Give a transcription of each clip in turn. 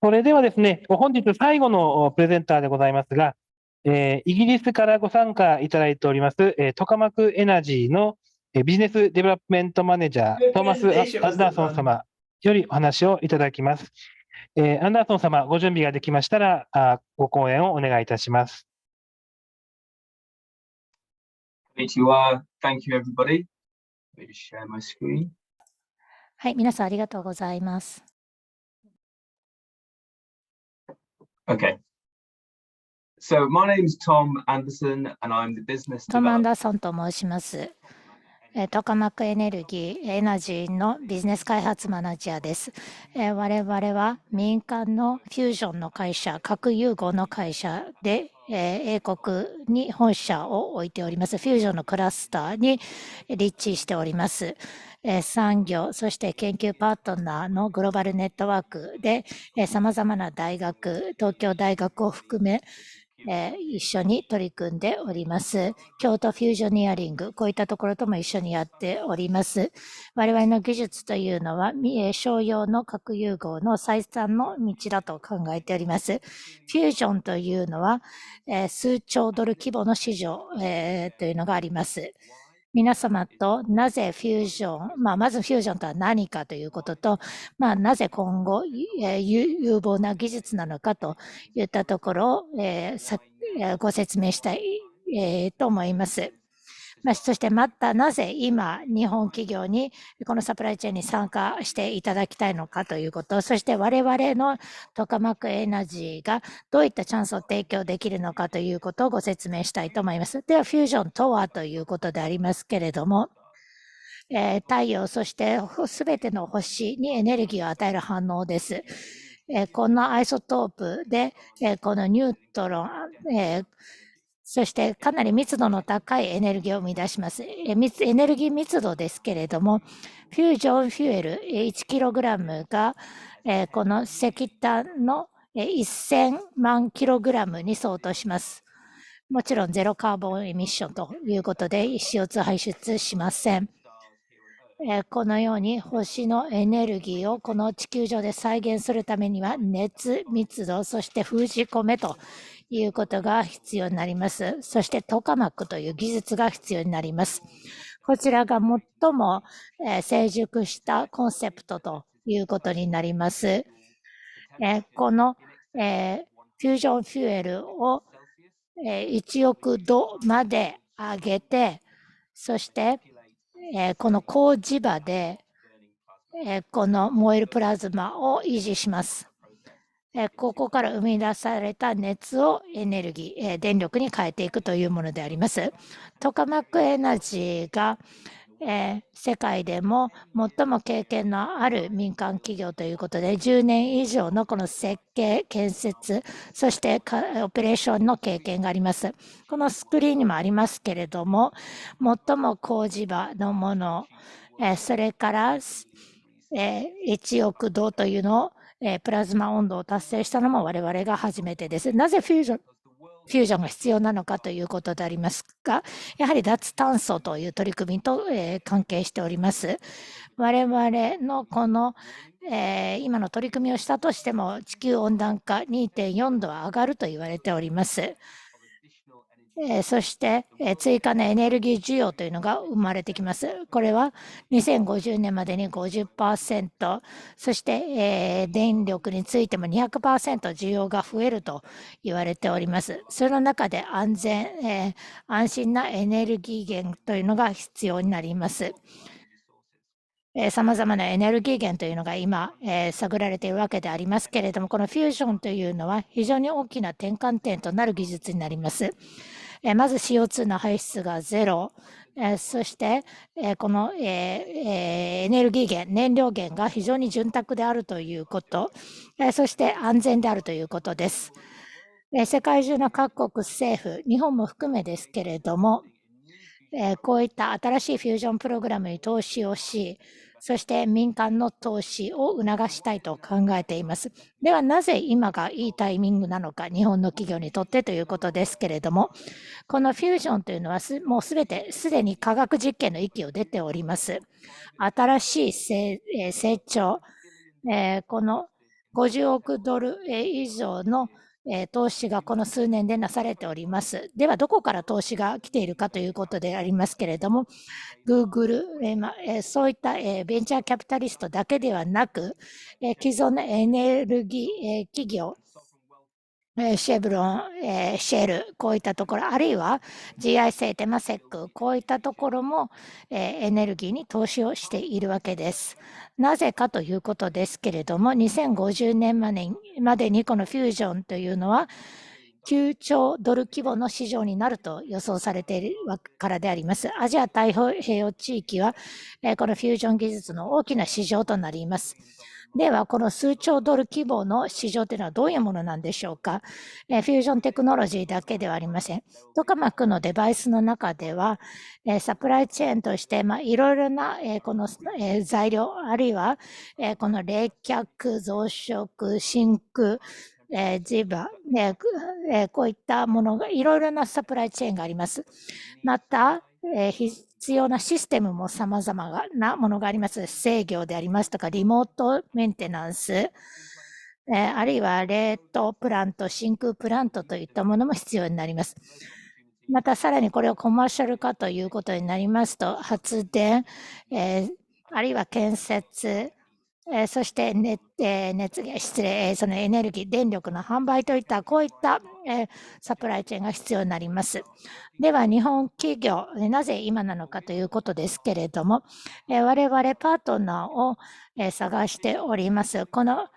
それではですね、本日最後のプレゼンターでございますが、イギリスからご参加いただいております、トカマクエナジーのビジネスデベロップメントマネージャー、トーマス・アンダーソン様よりお話をいただきます。アンダーソン様、ご準備ができましたら、ご講演をお願いいたします。Konnichiwa. Thank you, everybody. Let me share my screen. はい、皆さんありがとうございます。Okay. So my name is Tom Anderson, and I'm the business トム・アン developer. ダーソンと申します。トカマクエネルギー、エナジーのビジネス開発マネージャーです。我々は民間のフュージョンの会社、核融合の会社で、英国に本社を置いております。フュージョンのクラスターに立地しております。産業、そして研究パートナーのグローバルネットワークで、様々な大学、東京大学を含め、一緒に取り組んでおります。京都フュージョニアリング、こういったところとも一緒にやっております。我々の技術というのは、商用の核融合の最短の道だと考えております。フュージョンというのは、数兆ドル規模の市場、というのがあります。皆様となぜフュージョン、まずフュージョンとは何かということと、なぜ今後、有望な技術なのかといったところを、ご説明したい、と思います。そしてまたなぜ今日本企業にこのサプライチェーンに参加していただきたいのかということ、そして我々のトカマクエナジーがどういったチャンスを提供できるのかということをご説明したいと思います。ではフュージョンとはということでありますけれども、太陽そしてすべての星にエネルギーを与える反応です。このアイソトープで、このニュートロン、そしてかなり密度の高いエネルギーを生み出します。エネルギー密度ですけれども、フュージョンフュエル 1kg がこの石炭の1000万 kg に相当します。もちろんゼロカーボンエミッションということで CO2 排出しません。このように星のエネルギーをこの地球上で再現するためには熱、密度、そして封じ込めということが必要になります。そしてトカマックという技術が必要になります。こちらが最も成熟したコンセプトということになります。このフュージョンフュエルを1億度まで上げて、そしてこの高磁場でこの燃えるプラズマを維持します。ここから生み出された熱をエネルギー、電力に変えていくというものであります。トカマックエナジーが世界でも最も経験のある民間企業ということで、10年以上のこの設計、建設、そしてオペレーションの経験があります。このスクリーンにもありますけれども、最も高磁場のもの、それから1億度というのをプラズマ温度を達成したのも我々が初めてです。なぜフュージョンが必要なのかということでありますが、やはり脱炭素という取り組みと関係しております。我々のこの今の取り組みをしたとしても地球温暖化 2.4 度は上がると言われております。そして追加のエネルギー需要というのが生まれてきます。これは2050年までに 50%、そして電力についても 200% 需要が増えると言われております。その中で安全、安心なエネルギー源というのが必要になります。様々なエネルギー源というのが今、探られているわけでありますけれども、このフュージョンというのは非常に大きな転換点となる技術になります。まず CO2 の排出がゼロ、そしてこのエネルギー源、燃料源が非常に潤沢であるということ、そして安全であるということです。世界中の各国政府、日本も含めですけれども、こういった新しいフュージョンプログラムに投資をし、そして民間の投資を促したいと考えています。ではなぜ今がいいタイミングなのか、日本の企業にとってということですけれども、このフュージョンというのはもうすでに科学実験の域を出ております。新しい成長、この50億ドル以上の投資がこの数年でなされております。では、どこから投資が来ているかということでありますけれども、Google、そういったベンチャーキャピタリストだけではなく、既存のエネルギー企業、シェブロン、シェル、こういったところ、あるいは GIC、テマセック、こういったところもエネルギーに投資をしているわけです。なぜかということですけれども、2050年までにこのフュージョンというのは、9兆ドル規模の市場になると予想されているからであります。アジア太平洋地域は、このフュージョン技術の大きな市場となります。では、この数兆ドル規模の市場というのはどういうものなんでしょうか。フュージョンテクノロジーだけではありません。トカマックのデバイスの中では、サプライチェーンとして、いろいろなこの材料、あるいはこの冷却、増殖、真空、ジバ、こういったものが、いろいろなサプライチェーンがあります。また、必要なシステムも様々なものがあります。制御でありますとか、リモートメンテナンス、あるいは冷凍プラント、真空プラントといったものも必要になります。またさらにこれをコマーシャル化ということになりますと、発電、あるいは建設、そしてそのエネルギー、電力の販売といった、こういったサプライチェーンが必要になります。では、日本企業、なぜ今なのかということですけれども、我々パートナーを探しております。この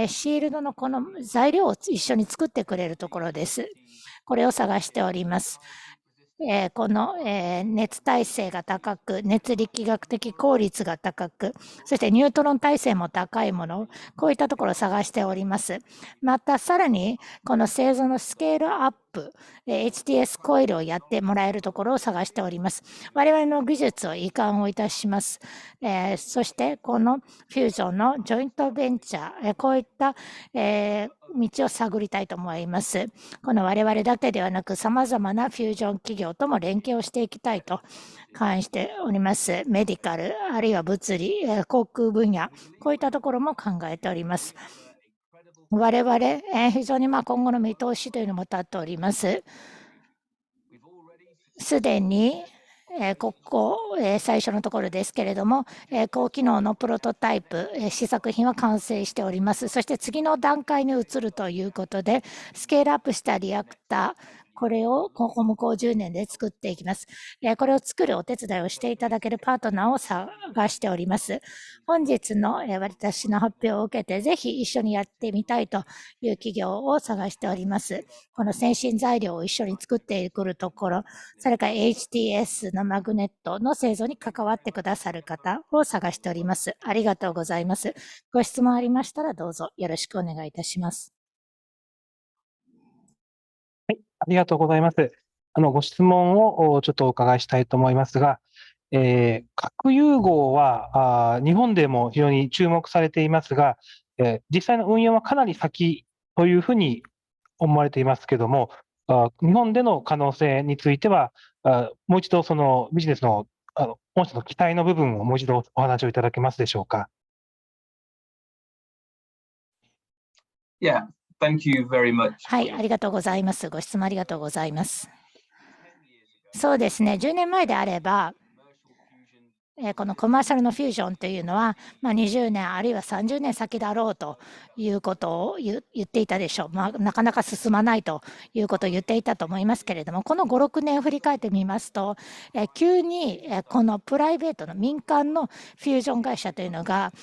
シールドのこの材料を一緒に作ってくれるところです。これを探しております。この熱耐性が高く、熱力学的効率が高く、そしてニュートロン耐性も高いもの、こういったところを探しております。またさらに、この製造のスケールアップ、HTS コイルをやってもらえるところを探しております。我々の技術を移管をいたします。そして、このフュージョンのジョイントベンチャー、こういった道を探りたいと思います。この我々だけではなく、様々なフュージョン企業とも連携をしていきたいと感じております。メディカル、あるいは物理、航空分野、こういったところも考えております。我々、非常に今後の見通しというのも立っております。すでに、ここ、最初のところですけれども、高機能のプロトタイプ、試作品は完成しております。そして次の段階に移るということで、スケールアップしたリアクター、これを今後向こう10年で作っていきます。これを作るお手伝いをしていただけるパートナーを探しております。本日の私の発表を受けて、ぜひ一緒にやってみたいという企業を探しております。この先進材料を一緒に作ってくるところ、それから HTS のマグネットの製造に関わってくださる方を探しております。ありがとうございます。ご質問ありましたらどうぞよろしくお願いいたします。はい、ありがとうございます。ご質問をちょっとお伺いしたいと思いますが、核融合は日本でも非常に注目されていますが、実際の運用はかなり先というふうに思われていますけれども、日本での可能性については、もう一度そのビジネスの本社の期待の部分をもう一度お話をいただけますでしょうか。Yeah, thank you very much. はい、ありがとうございます。ご質問ありがとうございます。そうですね、10年前であれば、このコマーシャルのフュージョンというのは、20年あるいは30年先だろうということを言っていたでしょう。なかなか進まないということを言っていたと思いますけれども、この5、6年を振り返ってみますと、急にこのプライベートの民間のフュージョン会社というのが、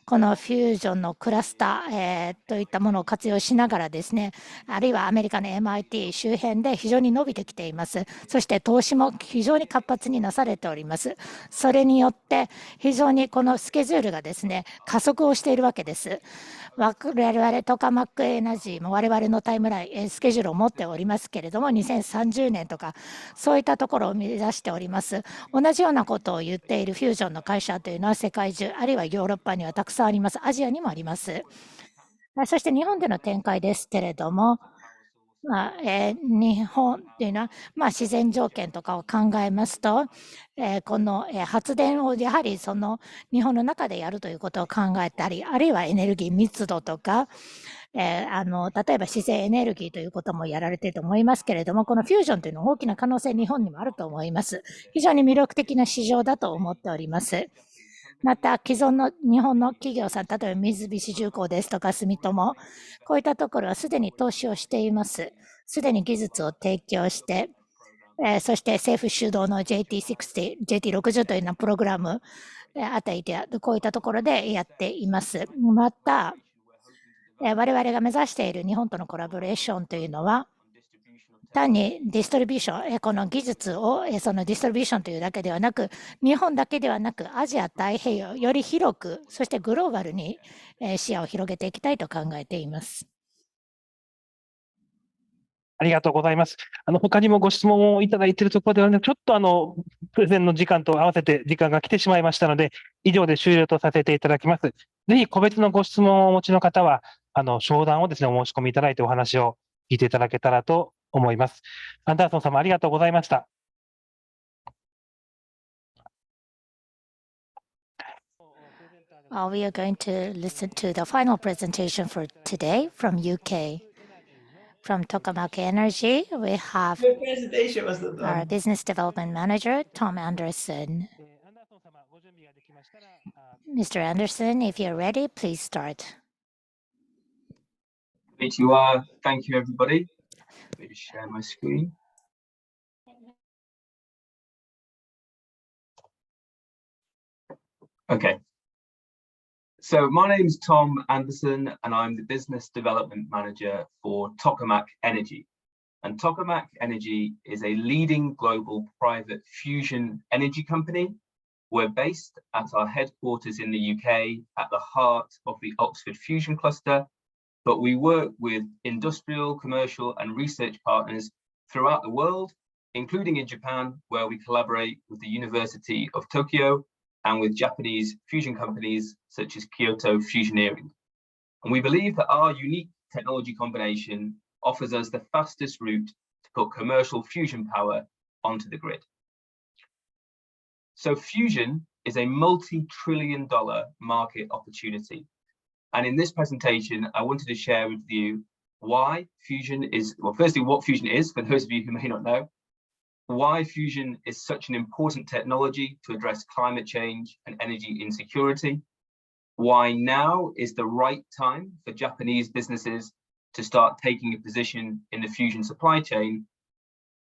このフュージョンのクラスター、といったものを活用しながらですね、あるいはアメリカの MIT 周辺で非常に伸びてきています。そして投資も非常に活発になされております。それによって非常にこのスケジュールがですね、加速をしているわけです。我々トカマックエナジーも我々のタイムライン、スケジュールを持っておりますけれども、2030年とかそういったところを目指しております。同じようなことを言っているフュージョンの会社というのは世界中、あるいはヨーロッパにはたくさんあります。アジアにもあります。そして日本での展開ですけれども、日本っていうのは、自然条件とかを考えますと、この発電をやはりその日本の中でやるということを考えたり、あるいはエネルギー密度とか、例えば自然エネルギーということもやられていると思いますけれども、このフュージョンというのは大きな可能性、日本にもあると思います。非常に魅力的な市場だと思っております。また、既存の日本の企業さん、例えば三菱重工ですとか住友、こういったところはすでに投資をしています。すでに技術を提供して、そして政府主導の JT60 というようなプログラムあたりで、こういったところでやっています。また、我々が目指している日本とのコラボレーションというのは、単にディストリビューション、この技術をそのディストリビューションというだけではなく、日本だけではなく、アジア太平洋より広く、そしてグローバルに視野を広げていきたいと考えています。ありがとうございます。他にもご質問をいただいているところでは、ちょっとプレゼンの時間と合わせて時間が来てしまいましたので、以上で終了とさせていただきます。ぜひ個別のご質問をお持ちの方は、商談をですね、お申し込みいただいてお話を聞いていただけたらと思います。アンダーソン様、ありがとうございました。We are going to listen to the final presentation for today from UK. From Tokamak Energy, we have our Business Development Manager, Tom Anderson. Mr. Anderson, if you're ready, please start. Great you are. Thank you, everybody. Let me share my screen. Okay. So my name is Tom Anderson, and I'm the Business Development Manager for Tokamak Energy. And Tokamak Energy is a leading global private fusion energy company. We're based at our headquarters in the UK at the heart of the Oxford Fusion Cluster, but we work with industrial, commercial, and research partners throughout the world, including in Japan, where we collaborate with the University of Tokyo and with Japanese fusion companies such as Kyoto Fusioneering. And we believe that our unique technology combination offers us the fastest route to put commercial fusion power onto the grid. So fusion is a multi-trillion-dollar market opportunity. And in this presentation, I wanted to share with you why fusion is, well, firstly, what fusion is, for those of you who may not know, why fusion is such an important technology to address climate change and energy insecurity, why now is the right time for Japanese businesses to start taking a position in the fusion supply chain,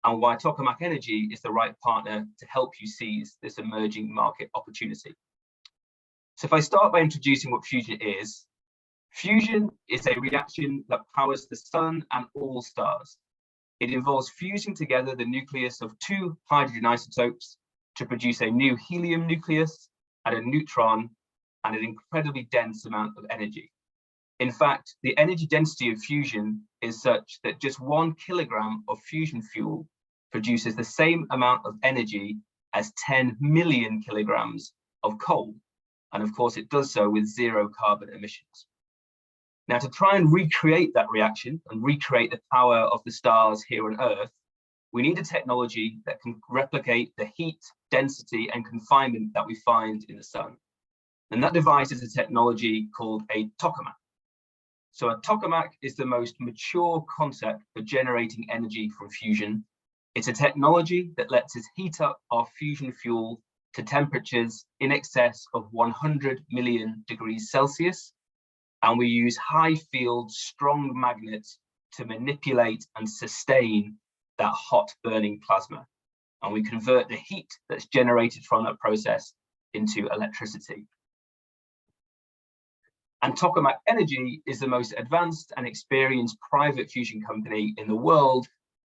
and why Tokamak Energy is the right partner to help you seize this emerging market opportunity. So if I start by introducing what fusion is a reaction that powers the sun and all stars. It involves fusing together the nucleus of two hydrogen isotopes to produce a new helium nucleus and a neutron and an incredibly dense amount of energy. In fact, the energy density of fusion is such that just 1 kilogram of fusion fuel produces the same amount of energy as 10 million kilograms of coal. And of course, it does so with 0 carbon emissions. Now, to try and recreate that reaction and recreate the power of the stars here on Earth, we need a technology that can replicate the heat, density, and confinement that we find in the sun. And that device is a technology called a tokamak. So a tokamak is the most mature concept for generating energy from fusion. It's a technology that lets us heat up our fusion fuel to temperatures in excess of 100 million degrees Celsius. And we use high field, strong magnets to manipulate and sustain that hot burning plasma. And we convert the heat that's generated from that process into electricity. And Tokamak Energy is the most advanced and experienced private fusion company in the world,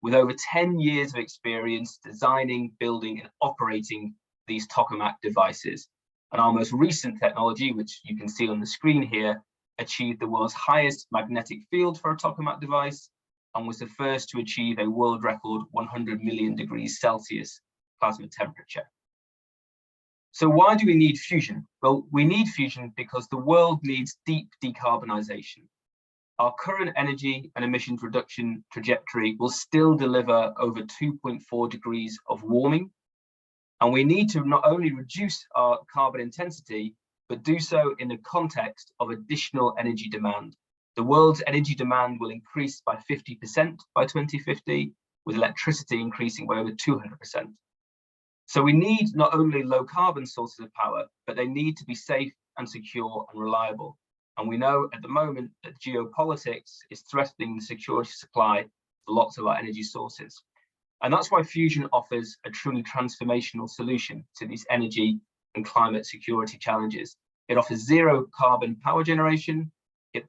with over 10 years of experience designing, building, and operating these tokamak devices. And our most recent technology, which you can see on the screen here, achieved the world's highest magnetic field for a tokamak device and was the first to achieve a world record 100 million degrees Celsius plasma temperature. So why do we need fusion? Well, we need fusion because the world needs deep decarbonization. our current energy and emissions reduction trajectory will still deliver over 2.4 degrees of warming. And we need to not only reduce our carbon intensity, but do so in the context of additional energy demand. The world's energy demand will increase by 50% by 2050, with electricity increasing by over 200%. So we need not only low carbon sources of power, but they need to be safe and secure and reliable. And we know at the moment that geopolitics is threatening the security supply for lots of our energy sources. And that's why fusion offers a truly transformational solution to these energy and climate security challenges. It offers zero carbon power generation. It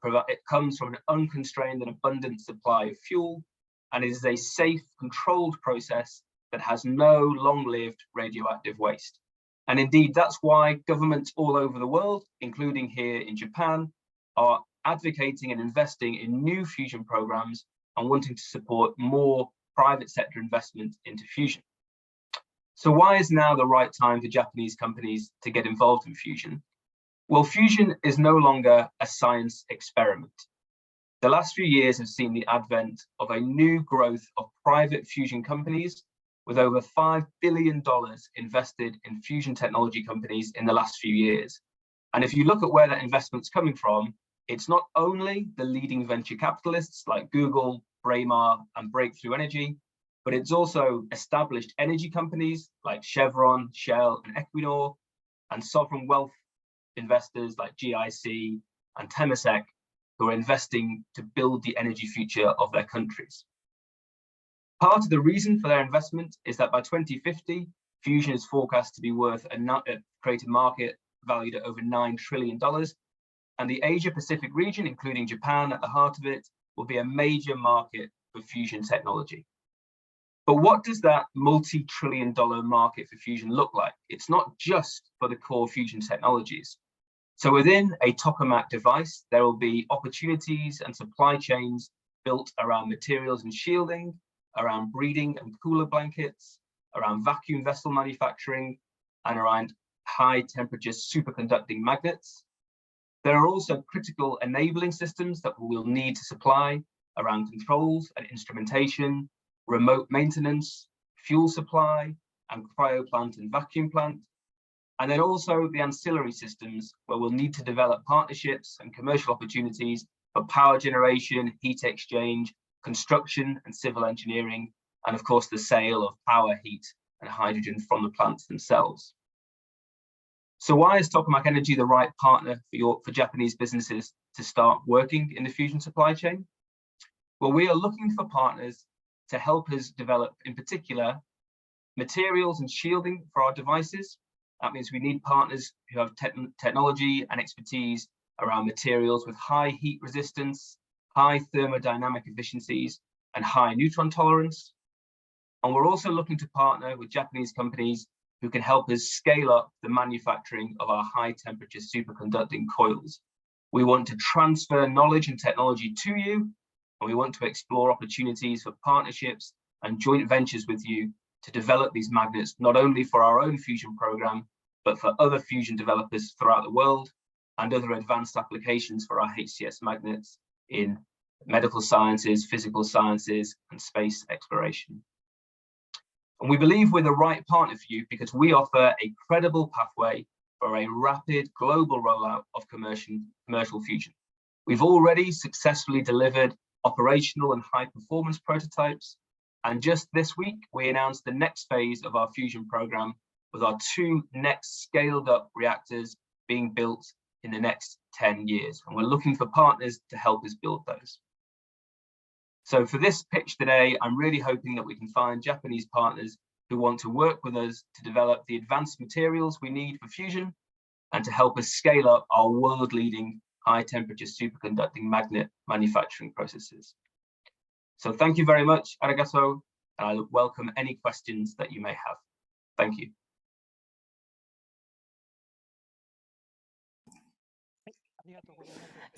comes from an unconstrained and abundant supply of fuel, and it is a safe, controlled process that has no long-lived radioactive waste. And indeed, that's why governments all over the world, including here in Japan, are advocating and investing in new fusion programs and wanting to support more private sector investment into fusion. So why is now the right time for Japanese companies to get involved in fusion? Well, fusion is no longer a science experiment. The last few years have seen the advent of a new growth of private fusion companies with over $5 billion invested in fusion technology companies in the last few years. And if you look at where that investment's coming from, it's not only the leading venture capitalists like Google, Braemar, and Breakthrough Energy, but it's also established energy companies like Chevron, Shell, and Equinor, and sovereign wealth investors like GIC and Temasek, who are investing to build the energy future of their countries. Part of the reason for their investment is that by 2050, fusion is forecast to be worth create a market valued at over $9 trillion. And the Asia-Pacific region, including Japan at the heart of it, will be a major market for fusion technology. But what does that multi-trillion-dollar market for fusion look like? It's not just for the core fusion technologies. So within a tokamak device, there will be opportunities and supply chains built around materials and shielding, around breeding and cooler blankets, around vacuum vessel manufacturing, and around high temperature superconducting magnets. There are also critical enabling systems that we'll need to supply around controls and instrumentation, remote maintenance, fuel supply, and cryo plant and vacuum plant. And then also the ancillary systems where we'll need to develop partnerships and commercial opportunities for power generation, heat exchange, construction and civil engineering, and of course the sale of power, heat, and hydrogen from the plants themselves. So why is Tokamak Energy the right partner for Japanese businesses to start working in the fusion supply chain? Well, we are looking for partners to help us develop, in particular, materials and shielding for our devices. That means we need partners who have technology and expertise around materials with high heat resistance, high thermodynamic efficiencies, and high neutron tolerance. And we're also looking to partner with Japanese companies who can help us scale up the manufacturing of our high temperature superconducting coils. We want to transfer knowledge and technology to you, and we want to explore opportunities for partnerships and joint ventures with you to develop these magnets, not only for our own fusion program, but for other fusion developers throughout the world and other advanced applications for our HCS magnets in medical sciences, physical sciences, and space exploration. And we believe we're the right partner for you because we offer a credible pathway for a rapid global rollout of commercial fusion. We've already successfully delivered operational and high performance prototypes. And just this week, we announced the next phase of our fusion program with our 2 next scaled up reactors being built in the next 10 years. And we're looking for partners to help us build those. So for this pitch today, I'm really hoping that we can find Japanese partners who want to work with us to develop the advanced materials we need for fusion and to help us scale up our world-leading high-temperature superconducting magnet manufacturing processes. So thank you very much, arigato, and I welcome any questions that you may have. Thank you.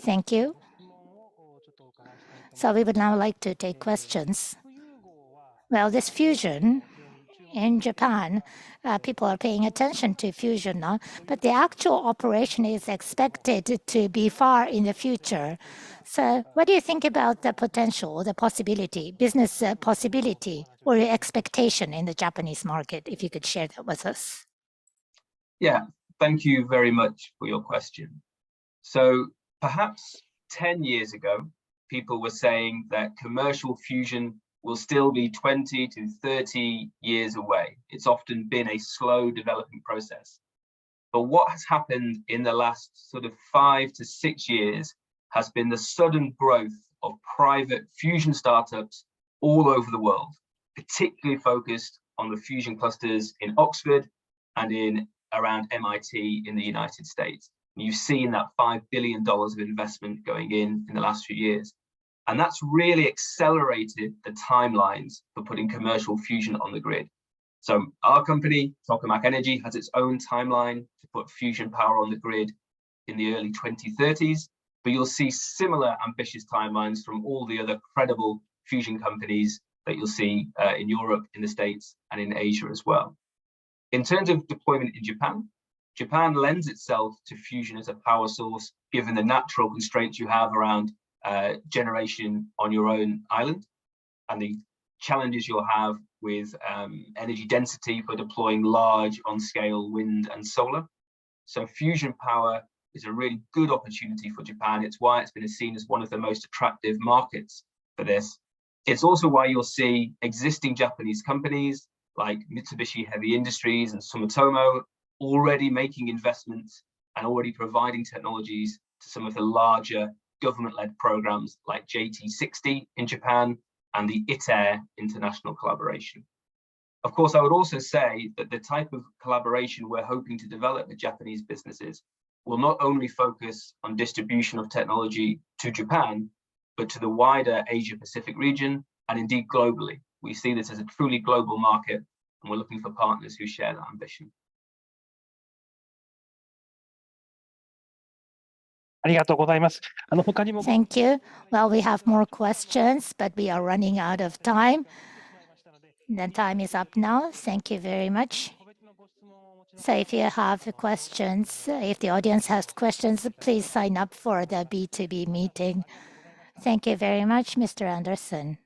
Thank you. So we would now like to take questions. Well, this fusion in Japan, people are paying attention to fusion now, but the actual operation is expected to be far in the future. So what do you think about the potential, the possibility, business possibility or expectation in the Japanese market, if you could share that with us? Yeah, thank you very much for your question. So perhaps 10 years ago, people were saying that commercial fusion will still be 20 to 30 years away. It's often been a slow developing process. But what has happened in the last sort of 5 to 6 years has been the sudden growth of private fusion startups all over the world, particularly focused on the fusion clusters in Oxford and in around MIT in the United States. You've seen that $5 billion of investment going in the last few years. And that's really accelerated the timelines for putting commercial fusion on the grid. So our company, Tokamak Energy, has its own timeline to put fusion power on the grid in the early 2030s, but you'll see similar ambitious timelines from all the other credible fusion companies that you'll see in Europe, in the States, and in Asia as well. In terms of deployment in Japan, Japan lends itself to fusion as a power source, given the natural constraints you have around generation on your own island and the challenges you'll have with energy density for deploying large on-scale wind and solar. So fusion power is a really good opportunity for Japan. It's why it's been seen as one of the most attractive markets for this. It's also why you'll see existing Japanese companies like Mitsubishi Heavy Industries and Sumitomo already making investments and already providing technologies to some of the larger government-led programs like JT60 in Japan and the ITER international collaboration. Of course, I would also say that the type of collaboration we're hoping to develop with Japanese businesses will not only focus on distribution of technology to Japan, but to the wider Asia-Pacific region and indeed globally. We see this as a truly global market, and we're looking for partners who share that ambition. ありがとうございます。他にも Thank you. Well, we have more questions, but we are running out of time. The time is up now. Thank you very much. So if you have questions, if the audience has questions, please sign up for the B2B meeting. Thank you very much, Mr. Anderson.